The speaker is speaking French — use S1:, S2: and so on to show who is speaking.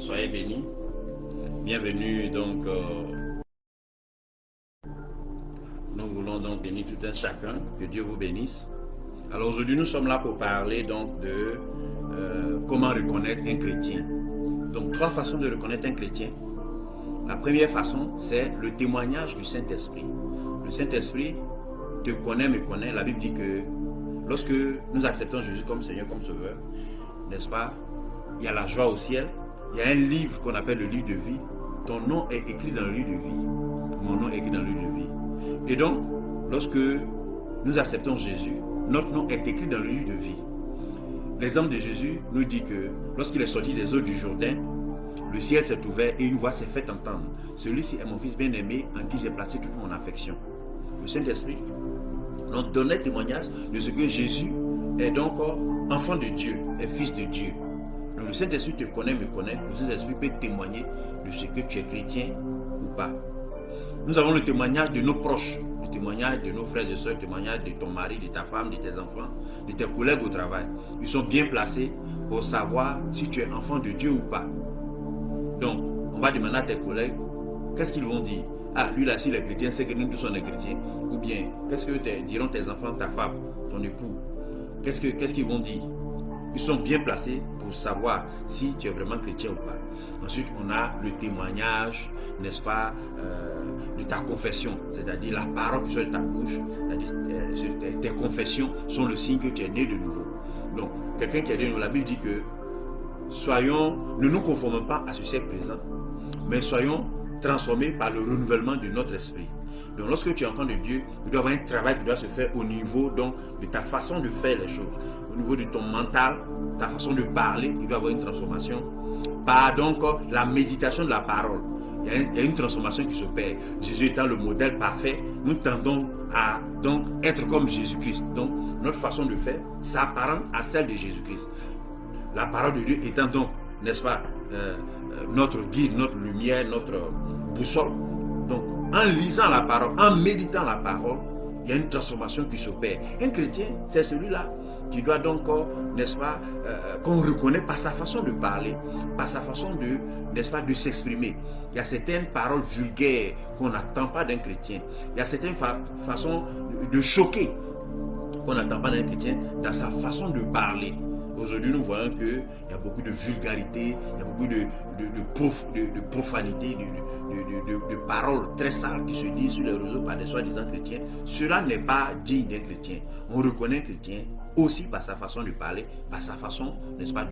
S1: Soyez bénis. Bienvenue donc. Nous voulons donc bénir tout un chacun. Que Dieu vous bénisse. Alors aujourd'hui nous sommes là pour parler donc de comment reconnaître un chrétien. Donc 3 façons de reconnaître un chrétien. La première façon, c'est le témoignage du Saint-Esprit. Le Saint-Esprit te connaît, me connaît. La Bible dit que lorsque nous acceptons Jésus comme Seigneur, comme Sauveur, n'est-ce pas, il y a la joie au ciel. Il y a un livre qu'on appelle le livre de vie. Ton nom est écrit dans le livre de vie. Mon nom est écrit dans le livre de vie. Et donc, lorsque nous acceptons Jésus, notre nom est écrit dans le livre de vie. L'exemple de Jésus nous dit que lorsqu'il est sorti des eaux du Jourdain, le ciel s'est ouvert et une voix s'est fait entendre. Celui-ci est mon fils bien-aimé en qui j'ai placé toute mon affection. Le Saint-Esprit nous donnait témoignage de ce que Jésus est donc enfant de Dieu, est fils de Dieu. Donc le Saint-Esprit te connaît, me connaît. Le Saint-Esprit peut témoigner de ce que tu es chrétien ou pas. Nous avons le témoignage de nos proches, le témoignage de nos frères et sœurs, le témoignage de ton mari, de ta femme, de tes enfants, de tes collègues au travail. Ils sont bien placés pour savoir si tu es enfant de Dieu ou pas. Donc, on va demander à tes collègues, qu'est-ce qu'ils vont dire? Ah, lui là, s'il est chrétien, c'est que nous tous sommes des chrétiens. Ou bien, qu'est-ce que diront tes enfants, ta femme, ton époux? Qu'est-ce qu'ils vont dire? Ils sont bien placés pour savoir si tu es vraiment chrétien ou pas. Ensuite, on a le témoignage, n'est-ce pas, de ta confession, c'est-à-dire la parole qui sort de ta bouche, c'est-à-dire tes confessions sont le signe que tu es né de nouveau. Donc, quelqu'un qui est né de nouveau, la Bible dit que ne nous conformons pas à ce siècle présent, mais soyons transformés par le renouvellement de notre esprit. Donc lorsque tu es enfant de Dieu, il doit y avoir un travail qui doit se faire au niveau donc, de ta façon de faire les choses, au niveau de ton mental, ta façon de parler, il doit y avoir une transformation. Par donc la méditation de la parole, il y a une transformation qui s'opère. Jésus étant le modèle parfait, nous tendons à donc être comme Jésus-Christ. Donc notre façon de faire s'apparente à celle de Jésus-Christ. La parole de Dieu étant donc, n'est-ce pas, notre guide, notre lumière, notre boussole. Donc, en lisant la parole, en méditant la parole, il y a une transformation qui s'opère. Un chrétien, c'est celui-là qui doit donc, n'est-ce pas, qu'on reconnaît par sa façon de parler, par sa façon de, n'est-ce pas, de s'exprimer. Il y a certaines paroles vulgaires qu'on n'attend pas d'un chrétien. Il y a certaines façons de choquer qu'on n'attend pas d'un chrétien dans sa façon de parler. Aujourd'hui, nous voyons qu'il y a beaucoup de vulgarité, il y a beaucoup de profanité, de paroles très sales qui se disent sur les réseaux par des soi-disant chrétiens. Cela n'est pas digne d'un chrétien. On reconnaît un chrétien aussi par sa façon de parler, par sa façon, n'est-ce pas,